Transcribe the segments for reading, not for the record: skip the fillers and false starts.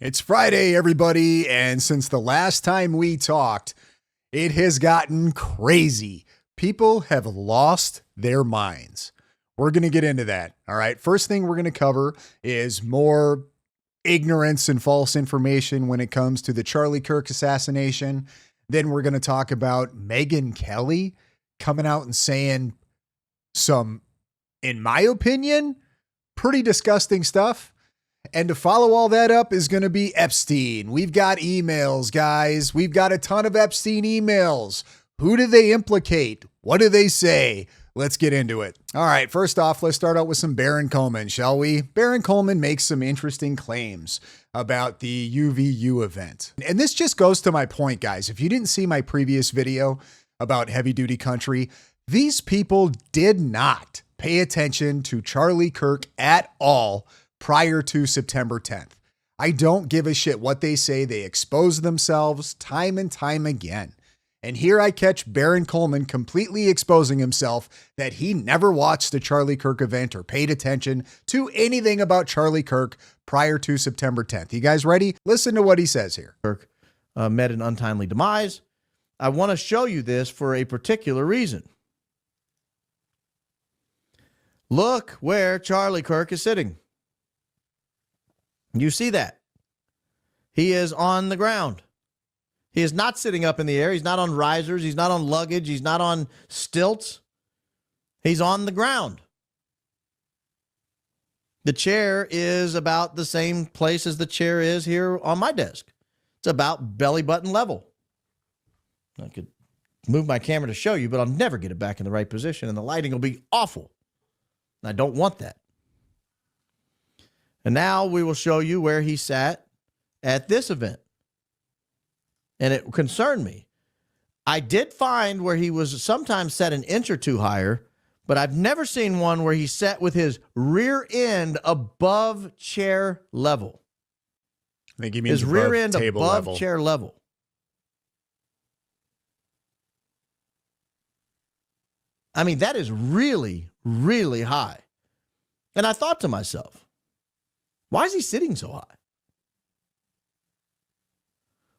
It's Friday, everybody, and since the last time we talked, it has gotten crazy. People have lost their minds. We're going to get into that, all right? First thing we're going to cover is more ignorance and false information when it comes to the Charlie Kirk assassination. Then we're going to talk about Megyn Kelly coming out and saying some, in my opinion, pretty disgusting stuff. And to follow all that up is going to be Epstein. We've got emails, guys. We've got a ton of Epstein emails. Who do they implicate? What do they say? Let's get into it. All right, first off, let's start out with some Baron Coleman, shall we? Baron Coleman makes some interesting claims about the UVU event. And this just goes to my point, guys. If you didn't see my previous video about heavy duty country, these people did not pay attention to Charlie Kirk at all prior to September 10th. I don't give a shit what they say. They expose themselves time and time again. And here I catch Baron Coleman completely exposing himself that he never watched the Charlie Kirk event or paid attention to anything about Charlie Kirk prior to September 10th. You guys ready? Listen to what he says here. Kirk met an untimely demise. I want to show you this for a particular reason. Look where Charlie Kirk is sitting. You see that? He is on the ground. He is not sitting up in the air. He's not on risers. He's not on luggage. He's not on stilts. He's on the ground. The chair is about the same place as the chair is here on my desk. It's about belly button level. I could move my camera to show you, but I'll never get it back in the right position, and the lighting will be awful. I don't want that. And now we will show you where he sat at this event. And it concerned me. I did find where he was sometimes set an inch or two higher, but I've never seen one where he sat with his rear end above chair level. I think he means his rear end table above level. Chair level. I mean, that is really, really high. And I thought to myself, why is he sitting so high?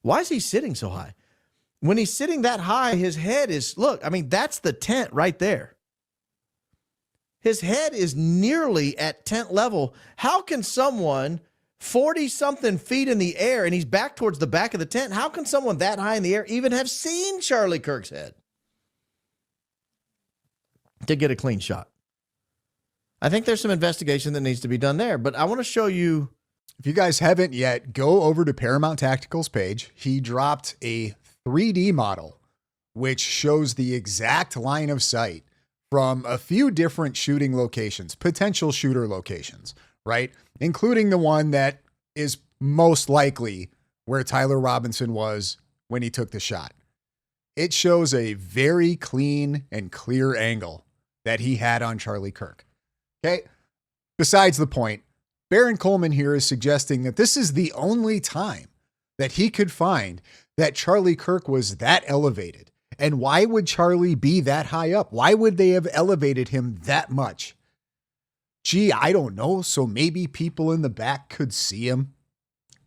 Why is he sitting so high? When he's sitting that high, his head is, look, I mean, that's the tent right there. His head is nearly at tent level. How can someone 40-something feet in the air, and he's back towards the back of the tent, how can someone that high in the air even have seen Charlie Kirk's head to get a clean shot? I think there's some investigation that needs to be done there, but I want to show you. If you guys haven't yet, go over to Paramount Tactical's page. He dropped a 3D model, which shows the exact line of sight from a few different shooting locations, potential shooter locations, right? Including the one that is most likely where Tyler Robinson was when he took the shot. It shows a very clean and clear angle that he had on Charlie Kirk. Okay. Besides the point, Baron Coleman here is suggesting that this is the only time that he could find that Charlie Kirk was that elevated. And why would Charlie be that high up? Why would they have elevated him that much? Gee, I don't know. So maybe people in the back could see him.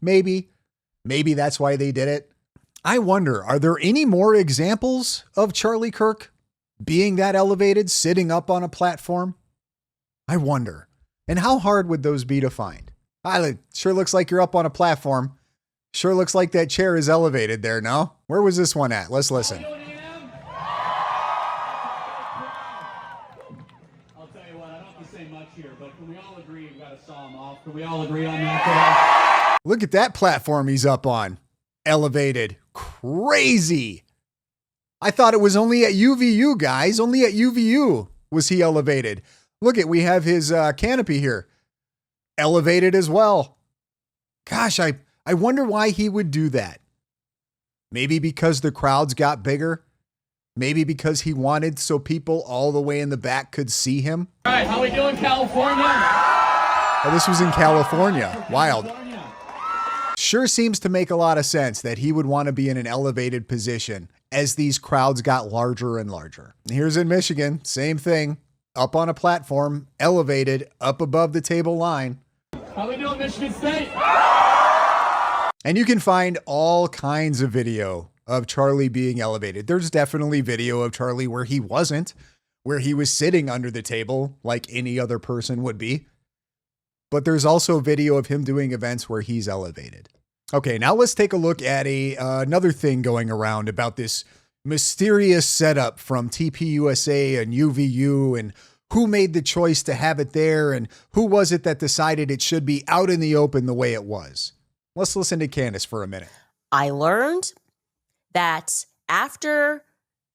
Maybe that's why they did it. I wonder, are there any more examples of Charlie Kirk being that elevated, sitting up on a platform? I wonder. And how hard would those be to find? Sure looks like you're up on a platform. Sure looks like that chair is elevated there, no? Where was this one at? Let's listen. I'll tell you what, I don't have to say much here, but can we all agree we've got to saw him off? Can we all agree on that? Look at that platform he's up on. Elevated. Crazy. I thought it was only at UVU, guys. Only at UVU was he elevated. Look at, we have his canopy here. Elevated as well. Gosh, I wonder why he would do that. Maybe because the crowds got bigger. Maybe because he wanted so people all the way in the back could see him. All right, how we doing, California? Oh, this was in California. Wild. Sure seems to make a lot of sense that he would want to be in an elevated position as these crowds got larger and larger. Here's in Michigan, same thing. Up on a platform, elevated, up above the table line. How we doing, Michigan State? And you can find all kinds of video of Charlie being elevated. There's definitely video of Charlie where he wasn't, where he was sitting under the table like any other person would be. But there's also video of him doing events where he's elevated. Okay, now let's take a look at another thing going around about this mysterious setup from TPUSA and UVU, and who made the choice to have it there, and who was it that decided it should be out in the open the way it was. Let's listen to Candace for a minute. I learned that after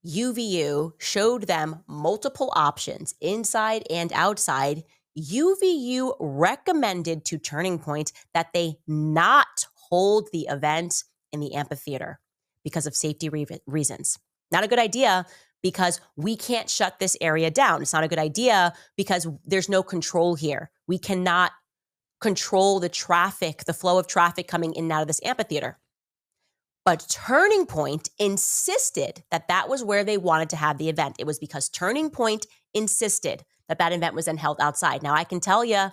UVU showed them multiple options inside and outside, UVU recommended to Turning Point that they not hold the event in the amphitheater because of safety reasons. Not a good idea because we can't shut this area down. It's not a good idea because there's no control here. We cannot control the traffic, the flow of traffic coming in and out of this amphitheater. But Turning Point insisted that that was where they wanted to have the event. It was because Turning Point insisted that that event was then held outside. Now, I can tell you,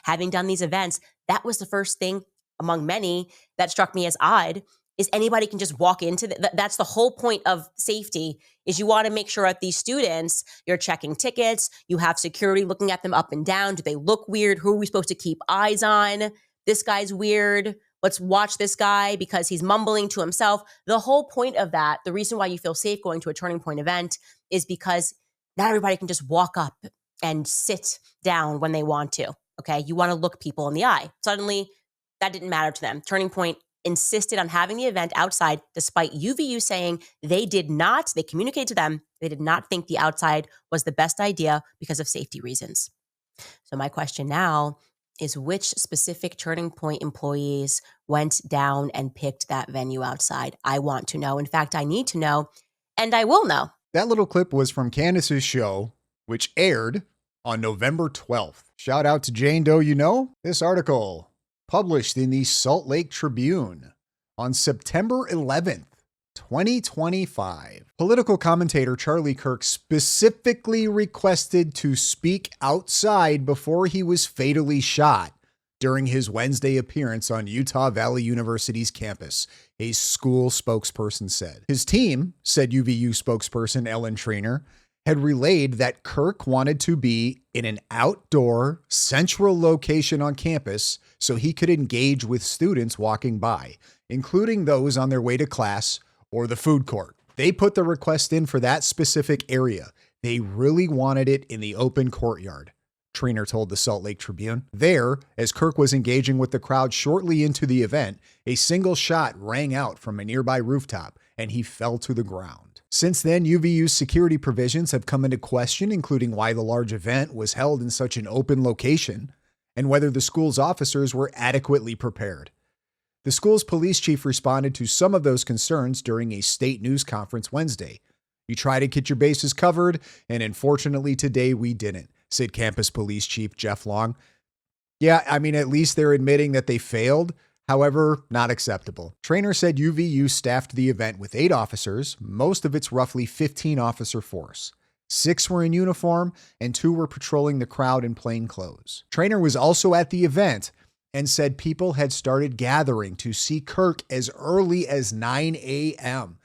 having done these events, that was the first thing among many that struck me as odd, is anybody can just walk into that's the whole point of safety, is you want to make sure that these students, you're checking tickets, you have security looking at them up and down. Do they look weird? Who are we supposed to keep eyes on? This guy's weird. Let's watch this guy because he's mumbling to himself. The whole point of that, the reason why you feel safe going to a Turning Point event is because not everybody can just walk up and sit down when they want to, okay? You want to look people in the eye. Suddenly, that didn't matter to them. Turning Point insisted on having the event outside, despite UVU saying they communicated to them, they did not think the outside was the best idea because of safety reasons. So my question now is, which specific Turning Point employees went down and picked that venue outside? I want to know. In fact, I need to know, and I will know. That little clip was from Candace's show, which aired on November 12th. Shout out to Jane Doe, This article published in the Salt Lake Tribune on September 11th, 2025. Political commentator Charlie Kirk specifically requested to speak outside before he was fatally shot during his Wednesday appearance on Utah Valley University's campus, a school spokesperson said. His team, said UVU spokesperson Ellen Trainer, had relayed that Kirk wanted to be in an outdoor, central location on campus so he could engage with students walking by, including those on their way to class or the food court. They put the request in for that specific area. They really wanted it in the open courtyard, Trainer told the Salt Lake Tribune. There, as Kirk was engaging with the crowd shortly into the event, a single shot rang out from a nearby rooftop, and he fell to the ground. Since then, UVU's security provisions have come into question, including why the large event was held in such an open location and whether the school's officers were adequately prepared. The school's police chief responded to some of those concerns during a state news conference Wednesday. "You try to get your bases covered, and unfortunately today we didn't," said campus police chief Jeff Long. Yeah, at least they're admitting that they failed. However, not acceptable. Trainer said UVU staffed the event with 8 officers, most of its roughly 15 officer force. 6 were in uniform and 2 were patrolling the crowd in plain clothes. Trainer was also at the event and said people had started gathering to see Kirk as early as 9 a.m.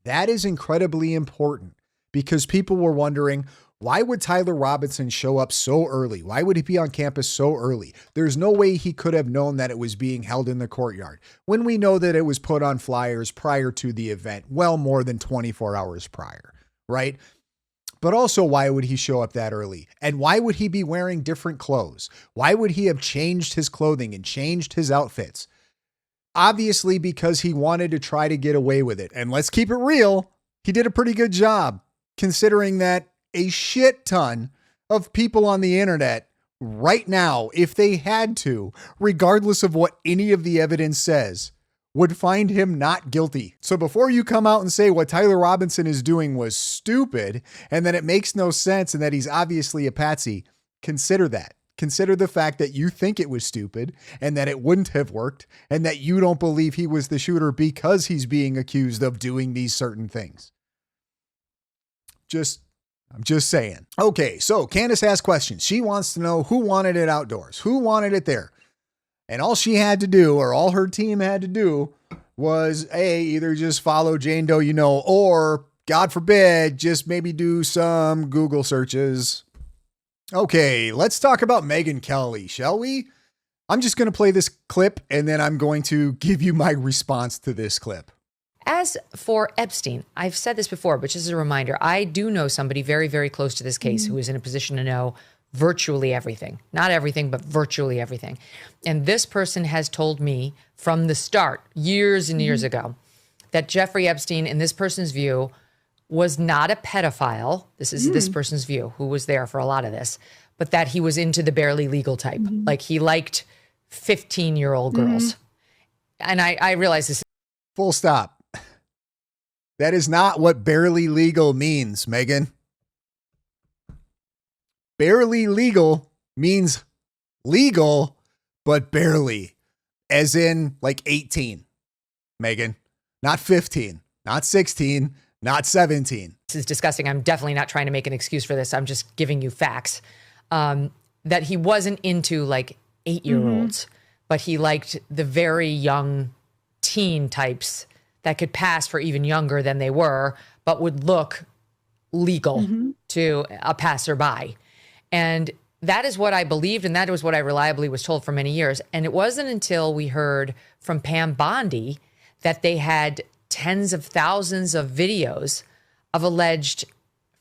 That is incredibly important because people were wondering, why would Tyler Robinson show up so early? Why would he be on campus so early? There's no way he could have known that it was being held in the courtyard when we know that it was put on flyers prior to the event, well more than 24 hours prior, right? But also, why would he show up that early? And why would he be wearing different clothes? Why would he have changed his clothing and changed his outfits? Obviously, because he wanted to try to get away with it. And let's keep it real, he did a pretty good job, considering that a shit ton of people on the internet right now, if they had to, regardless of what any of the evidence says, would find him not guilty. So before you come out and say what Tyler Robinson is doing was stupid and that it makes no sense and that he's obviously a patsy, consider that. Consider the fact that you think it was stupid and that it wouldn't have worked and that you don't believe he was the shooter because he's being accused of doing these certain things. I'm just saying. Okay, so Candace asked questions. She wants to know who wanted it outdoors, who wanted it there. And all she had to do, or all her team had to do, was either just follow Jane Doe, or God forbid, just maybe do some Google searches. Okay, let's talk about Megyn Kelly, shall we? I'm just going to play this clip and then I'm going to give you my response to this clip. As for Epstein, I've said this before, but just as a reminder, I do know somebody very, very close to this case who is in a position to know virtually everything. Not everything, but virtually everything. And this person has told me from the start, years and years ago, that Jeffrey Epstein, in this person's view, was not a pedophile. This is this person's view, who was there for a lot of this, but that he was into the barely legal type. Like he liked 15-year-old girls. And I realize this. Full stop. That is not what barely legal means, Megyn. Barely legal means legal, but barely. As in like 18, Megyn. Not 15, not 16, not 17. This is disgusting. I'm definitely not trying to make an excuse for this. I'm just giving you facts. That he wasn't into like 8-year-olds, but he liked the very young teen types that could pass for even younger than they were, but would look legal to a passerby. And that is what I believed, and that was what I reliably was told for many years. And it wasn't until we heard from Pam Bondi that they had tens of thousands of videos of alleged,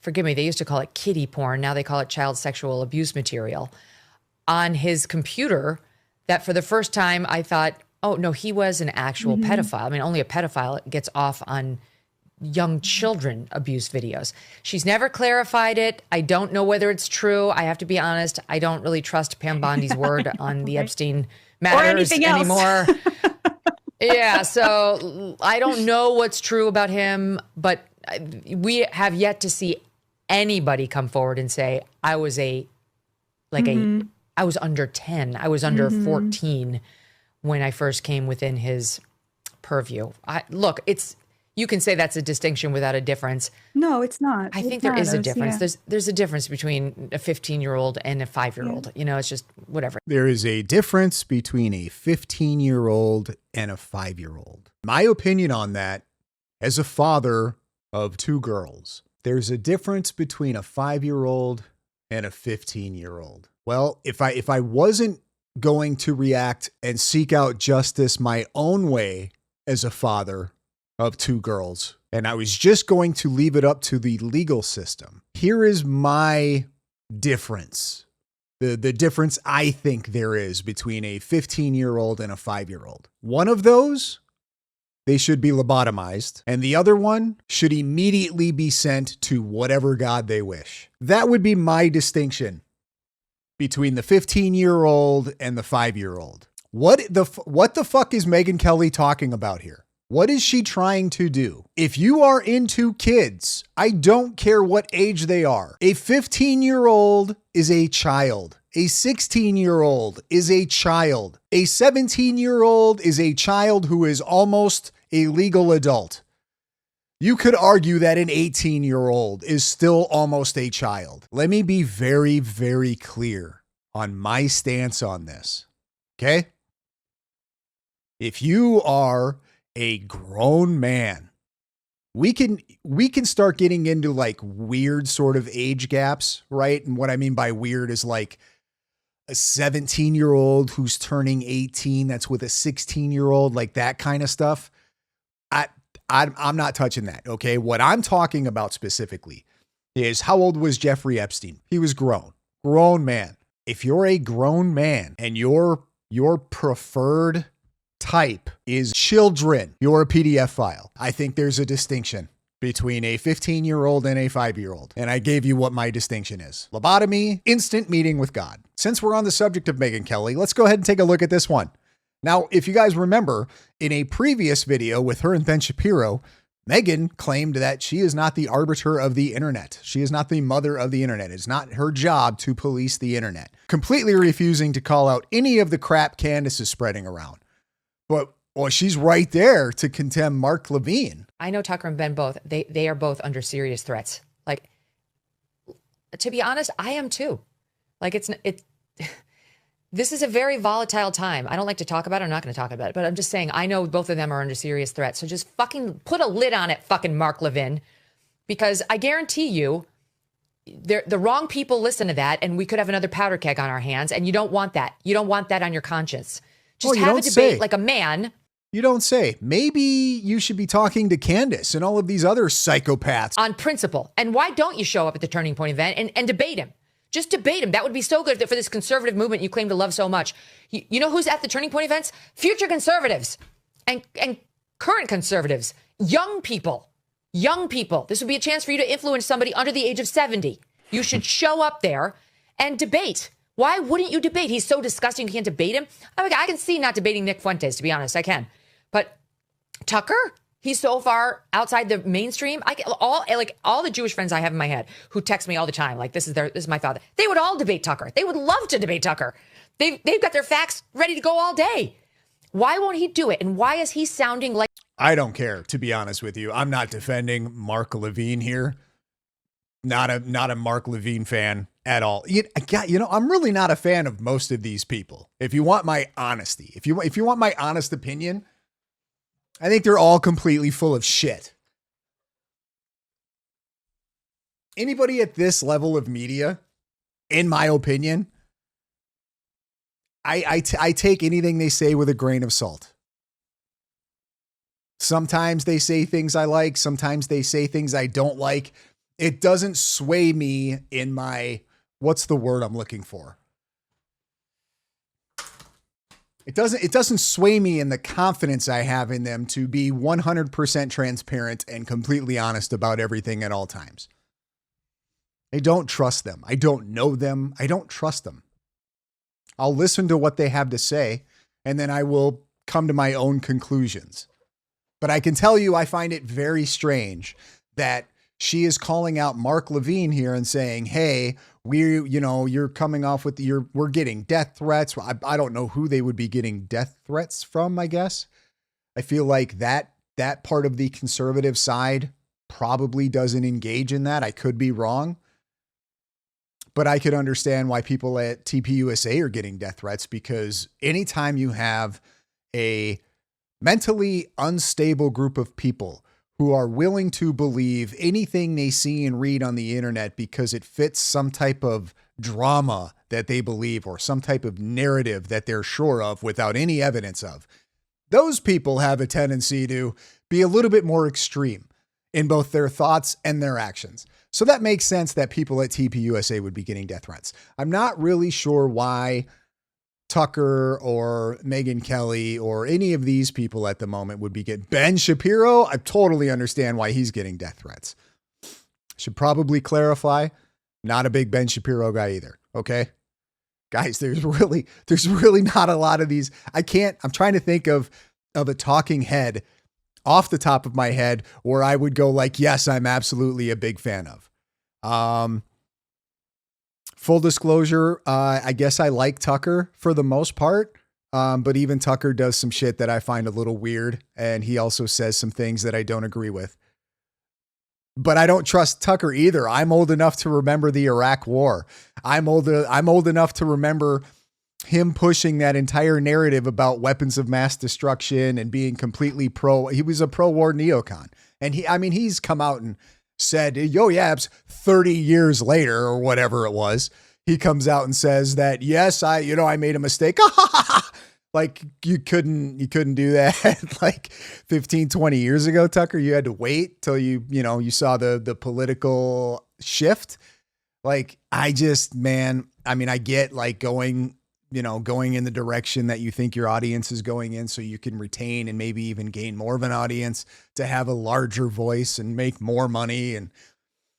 forgive me, they used to call it kiddie porn, now they call it child sexual abuse material, on his computer, that for the first time I thought, oh, no, he was an actual pedophile. I mean, only a pedophile gets off on young children abuse videos. She's never clarified it. I don't know whether it's true. I have to be honest. I don't really trust Pam Bondi's word on the Epstein matters anymore. Yeah, so I don't know what's true about him, but we have yet to see anybody come forward and say, I was I was under 10. I was under 14 when I first came within his purview. You can say that's a distinction without a difference. No, it's not. I think there is a difference. Yeah. There's a difference between a 15-year-old and a 5-year-old. Yeah. It's just whatever. There is a difference between a 15-year-old and a 5-year-old. My opinion on that, as a father of 2 girls, there's a difference between a 5-year-old and a 15-year-old. Well, if I wasn't going to react and seek out justice my own way as a father of 2 girls, and I was just going to leave it up to the legal system, here is my difference. The difference I think there is between a 15-year-old and a 5-year-old. One of those, they should be lobotomized, and the other one should immediately be sent to whatever God they wish. That would be my distinction between the 15-year-old and the 5-year-old. What the fuck is Megyn Kelly talking about here? What is she trying to do? If you are into kids, I don't care what age they are. A 15-year-old is a child. A 16-year-old is a child. A 17-year-old is a child who is almost a legal adult. You could argue that an 18-year-old is still almost a child. Let me be very, very clear on my stance on this. Okay? If you are a grown man, we can start getting into like weird sort of age gaps, right? And what I mean by weird is like a 17-year-old who's turning 18 that's with a 16-year-old, like that kind of stuff. I'm not touching that, okay? What I'm talking about specifically is, how old was Jeffrey Epstein? He was grown man. If you're a grown man and your preferred type is children, you're a PDF file. I think there's a distinction between a 15-year-old and a 5-year-old. And I gave you what my distinction is. Lobotomy, instant meeting with God. Since we're on the subject of Megyn Kelly, let's go ahead and take a look at this one. Now, if you guys remember, in a previous video with her and Ben Shapiro, Megyn claimed that she is not the arbiter of the internet. She is not the mother of the internet. It's not her job to police the internet. Completely refusing to call out any of the crap Candace is spreading around. But, well, she's right there to condemn Mark Levine. I know Tucker and Ben both. They are both under serious threats. Like, to be honest, I am too. Like, this is a very volatile time. I don't like to talk about it. I'm not going to talk about it, but I'm just saying, I know both of them are under serious threat. So just fucking put a lid on it, fucking Mark Levin, because I guarantee you the wrong people listen to that and we could have another powder keg on our hands. And you don't want that. You don't want that on your conscience. Just have a debate like a man. You don't say. Maybe you should be talking to Candace and all of these other psychopaths. On principle. And why don't you show up at the Turning Point event and debate him? Just debate him. That would be so good for this conservative movement you claim to love so much. You know who's at the Turning Point events? Future conservatives and current conservatives. Young people. Young people. This would be a chance for you to influence somebody under the age of 70. You should show up there and debate. Why wouldn't you debate? He's so disgusting you can't debate him. I mean, I can see not debating Nick Fuentes, to be honest. I can. But Tucker, he's so far outside the mainstream. All the Jewish friends I have in my head who text me all the time, like this is my thought. They would all debate Tucker. They would love to debate Tucker. They've got their facts ready to go all day. Why won't he do it? And why is he sounding like? I don't care, to be honest with you. I'm not defending Mark Levine here. Not a Mark Levine fan at all. I'm really not a fan of most of these people. If you want my honesty, if you want my honest opinion, I think they're all completely full of shit. Anybody at this level of media, in my opinion, I take anything they say with a grain of salt. Sometimes they say things I like. Sometimes they say things I don't like. It doesn't sway me in my, what's the word I'm looking for? It doesn't sway me in the confidence I have in them to be 100% transparent and completely honest about everything at all times. I don't trust them. I don't know them. I don't trust them. I'll listen to what they have to say, and then I will come to my own conclusions. But I can tell you, I find it very strange that she is calling out Mark Levine here and saying, hey, you're coming off with we're getting death threats. I don't know who they would be getting death threats from, I guess. I feel like that part of the conservative side probably doesn't engage in that. I could be wrong. But I could understand why people at TPUSA are getting death threats, because anytime you have a mentally unstable group of people who are willing to believe anything they see and read on the internet because it fits some type of drama that they believe or some type of narrative that they're sure of without any evidence of, those people have a tendency to be a little bit more extreme in both their thoughts and their actions. So that makes sense that people at TPUSA would be getting death threats. I'm not really sure why Tucker or Megyn Kelly or any of these people at the moment would be getting. Ben Shapiro, I totally understand why he's getting death threats. Should probably clarify, not a big Ben Shapiro guy either. Okay, guys, there's really not a lot of these. I'm trying to think of a talking head off the top of my head where I would go like, yes, I'm absolutely a big fan of. Full disclosure, I guess I like Tucker for the most part, but even Tucker does some shit that I find a little weird, and he also says some things that I don't agree with. But I don't trust Tucker either. I'm old enough to remember the Iraq War. I'm old enough to remember him pushing that entire narrative about weapons of mass destruction and being completely he was a pro-war neocon. And he's come out and said, yo, Yabs, 30 years later or whatever it was, he comes out and says that, yes, I made a mistake. Like you couldn't do that like 15, 20 years ago, Tucker. You had to wait till you saw the political shift. Like I get like going in the direction that you think your audience is going in so you can retain and maybe even gain more of an audience to have a larger voice and make more money and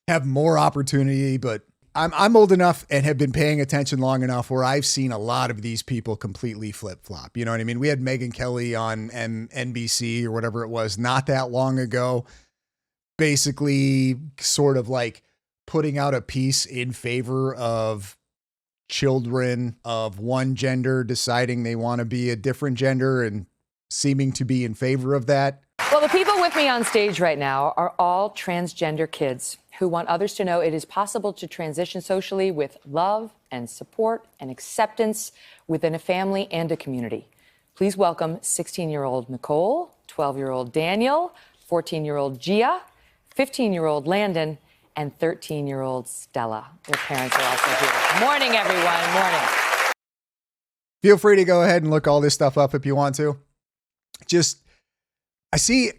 have more opportunity. But I'm old enough and have been paying attention long enough where I've seen a lot of these people completely flip flop. You know what I mean? We had Megyn Kelly on NBC or whatever it was not that long ago, basically sort of like putting out a piece in favor of children of one gender deciding they want to be a different gender and seeming to be in favor of that. Well, the people with me on stage right now are all transgender kids who want others to know it is possible to transition socially with love and support and acceptance. within a family and a community. Please welcome 16-year-old Nicole, 12-year-old Daniel, 14-year-old Gia, 15-year-old Landon, and 13-year-old Stella. Their parents are also here. Morning, everyone. Morning. Feel free to go ahead and look all this stuff up if you want to. I see,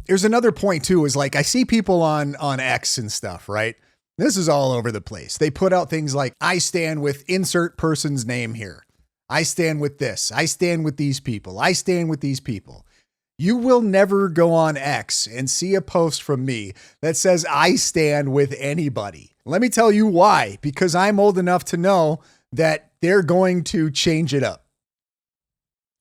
there's another point too, is like, I see people on X and stuff, right? This is all over the place. They put out things like, I stand with insert person's name here. I stand with this. I stand with these people. I stand with these people. You will never go on X and see a post from me that says I stand with anybody. Let me tell you why. Because I'm old enough to know that they're going to change it up.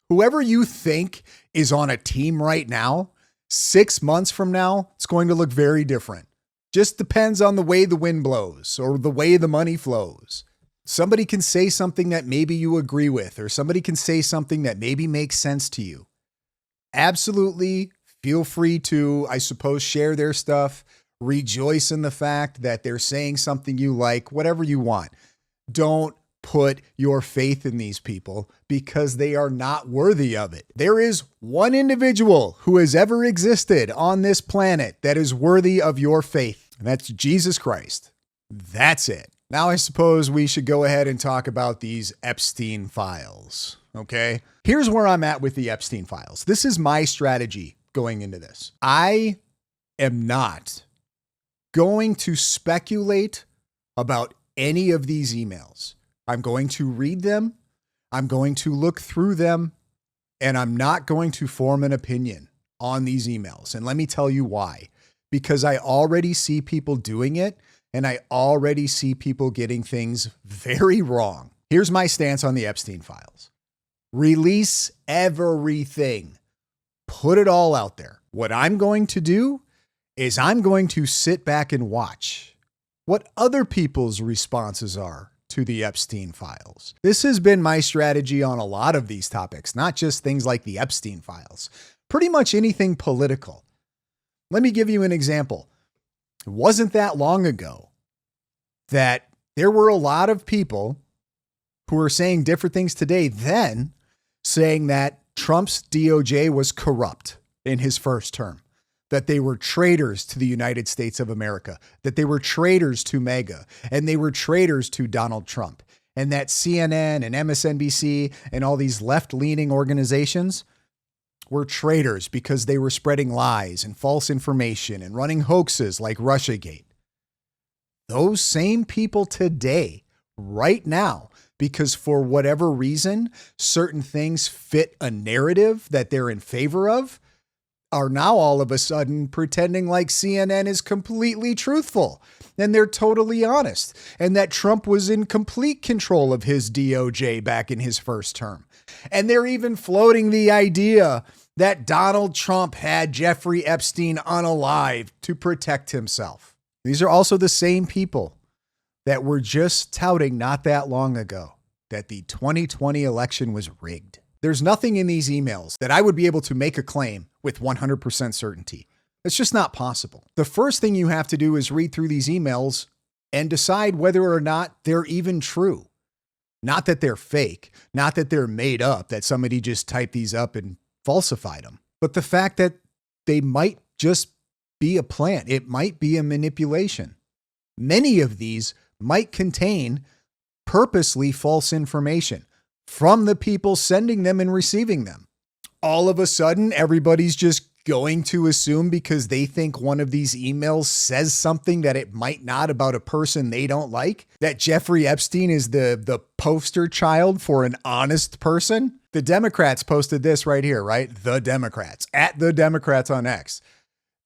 Whoever you think is on a team right now, 6 months from now, it's going to look very different. Just depends on the way the wind blows or the way the money flows. Somebody can say something that maybe you agree with, or somebody can say something that maybe makes sense to you. Absolutely feel free to, I suppose, share their stuff. Rejoice in the fact that they're saying something you like, whatever you want. Don't put your faith in these people because they are not worthy of it. There is one individual who has ever existed on this planet that is worthy of your faith, and that's Jesus Christ. That's it. Now I suppose we should go ahead and talk about these Epstein files, okay? Here's where I'm at with the Epstein files. This is my strategy going into this. I am not going to speculate about any of these emails. I'm going to read them, I'm going to look through them, and I'm not going to form an opinion on these emails. And let me tell you why. Because I already see people doing it, and I already see people getting things very wrong. Here's my stance on the Epstein files. Release everything. Put it all out there. What I'm going to do is I'm going to sit back and watch what other people's responses are to the Epstein files. This has been my strategy on a lot of these topics, not just things like the Epstein files, pretty much anything political. Let me give you an example. It wasn't that long ago that there were a lot of people who were saying different things today then, saying that Trump's DOJ was corrupt in his first term, that they were traitors to the United States of America, that they were traitors to MAGA, and they were traitors to Donald Trump, and that CNN and MSNBC and all these left-leaning organizations were traitors because they were spreading lies and false information and running hoaxes like Russiagate. Those same people today, right now, because for whatever reason, certain things fit a narrative that they're in favor of, are now all of a sudden pretending like CNN is completely truthful and they're totally honest, and that Trump was in complete control of his DOJ back in his first term. And they're even floating the idea that Donald Trump had Jeffrey Epstein unalived to protect himself. These are also the same people that were just touting not that long ago that the 2020 election was rigged. There's nothing in these emails that I would be able to make a claim with 100% certainty. It's just not possible. The first thing you have to do is read through these emails and decide whether or not they're even true. Not that they're fake, not that they're made up, that somebody just typed these up and falsified them, but the fact that they might just be a plant. It might be a manipulation. Many of these might contain purposely false information from the people sending them and receiving them. All of a sudden, everybody's just going to assume because they think one of these emails says something that it might not about a person they don't like, that Jeffrey Epstein is the poster child for an honest person. The Democrats posted this right here, right? The Democrats, at the Democrats on X,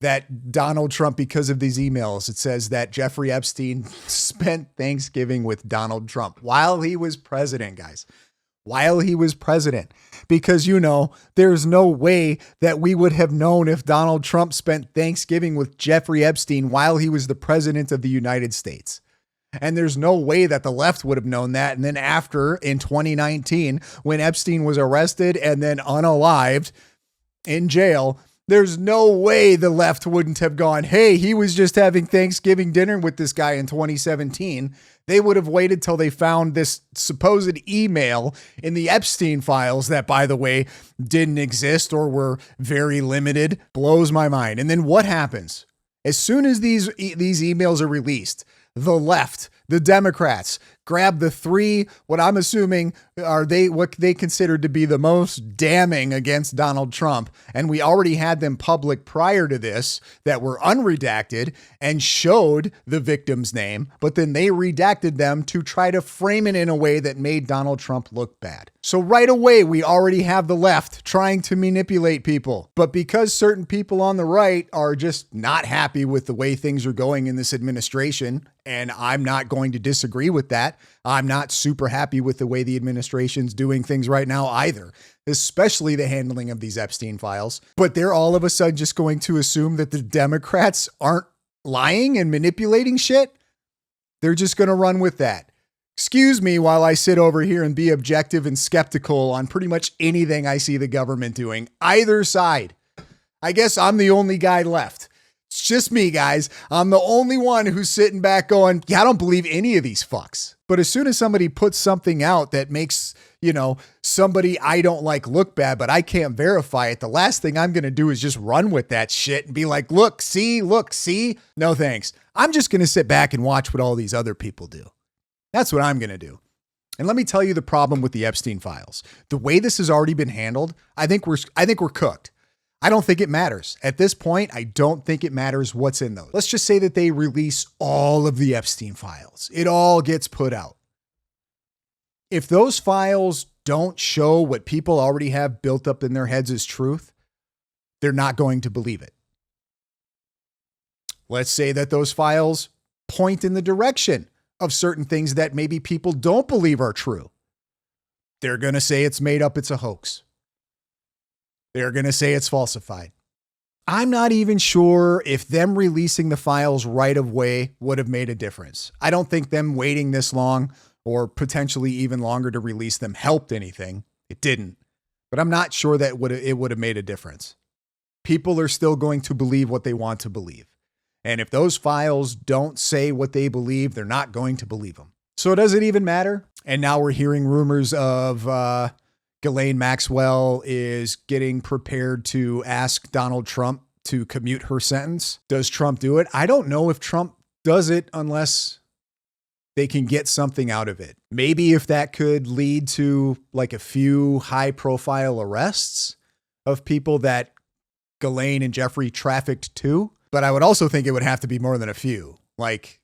that Donald Trump, because of these emails, it says that Jeffrey Epstein spent Thanksgiving with Donald Trump while he was president, guys. While he was president, because, you know, there's no way that we would have known if Donald Trump spent Thanksgiving with Jeffrey Epstein while he was the president of the United States. And there's no way that the left would have known that. And then after, in 2019, when Epstein was arrested and then unalived in jail, There's no way the left wouldn't have gone, hey, he was just having Thanksgiving dinner with this guy in 2017. They would have waited till they found this supposed email in the Epstein files that, by the way, didn't exist or were very limited. Blows my mind. And then what happens? As soon as these emails are released, the left, the Democrats, grab the three, what I'm assuming are what they consider to be the most damning against Donald Trump. And we already had them public prior to this that were unredacted and showed the victim's name, but then they redacted them to try to frame it in a way that made Donald Trump look bad. So right away, we already have the left trying to manipulate people. But because certain people on the right are just not happy with the way things are going in this administration, and I'm not going to disagree with that. I'm not super happy with the way the administration's doing things right now either, especially the handling of these Epstein files. But they're all of a sudden just going to assume that the Democrats aren't lying and manipulating shit. They're just going to run with that. Excuse me while I sit over here and be objective and skeptical on pretty much anything I see the government doing, either side. I guess I'm the only guy left. It's just me, guys. I'm the only one who's sitting back going, yeah, I don't believe any of these fucks. But as soon as somebody puts something out that makes, somebody I don't like look bad, but I can't verify it, the last thing I'm going to do is just run with that shit and be like, look, see. No, thanks. I'm just going to sit back and watch what all these other people do. That's what I'm going to do. And let me tell you the problem with the Epstein files. The way this has already been handled, I think we're cooked. I don't think it matters. At this point, I don't think it matters what's in those. Let's just say that they release all of the Epstein files. It all gets put out. If those files don't show what people already have built up in their heads as truth, they're not going to believe it. Let's say that those files point in the direction of certain things that maybe people don't believe are true. They're going to say it's made up, it's a hoax. They're going to say it's falsified. I'm not even sure if them releasing the files right away would have made a difference. I don't think them waiting this long or potentially even longer to release them helped anything. It didn't. But I'm not sure that it would have made a difference. People are still going to believe what they want to believe. And if those files don't say what they believe, they're not going to believe them. So does it even matter? And now we're hearing rumors of Ghislaine Maxwell is getting prepared to ask Donald Trump to commute her sentence. Does Trump do it? I don't know if Trump does it unless they can get something out of it. Maybe if that could lead to like a few high profile arrests of people that Ghislaine and Jeffrey trafficked to. But I would also think it would have to be more than a few, like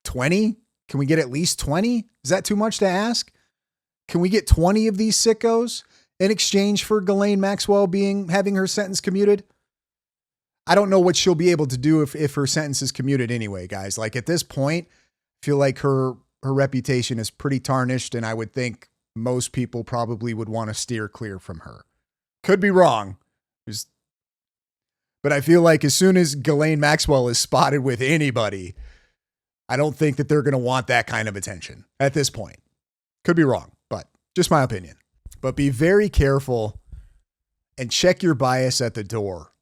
20. Can we get at least 20? Is that too much to ask? Can we get 20 of these sickos in exchange for Ghislaine Maxwell having her sentence commuted? I don't know what she'll be able to do if her sentence is commuted anyway, guys. Like at this point, I feel like her reputation is pretty tarnished, and I would think most people probably would want to steer clear from her. Could be wrong. But I feel like as soon as Ghislaine Maxwell is spotted with anybody, I don't think that they're going to want that kind of attention at this point. Could be wrong, but just my opinion. But be very careful and check your bias at the door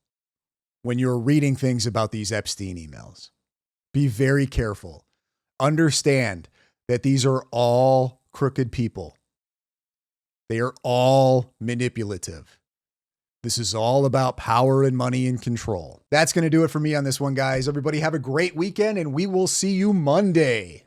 when you're reading things about these Epstein emails. Be very careful. Understand that these are all crooked people. They are all manipulative. This is all about power and money and control. That's going to do it for me on this one, guys. Everybody have a great weekend, and we will see you Monday.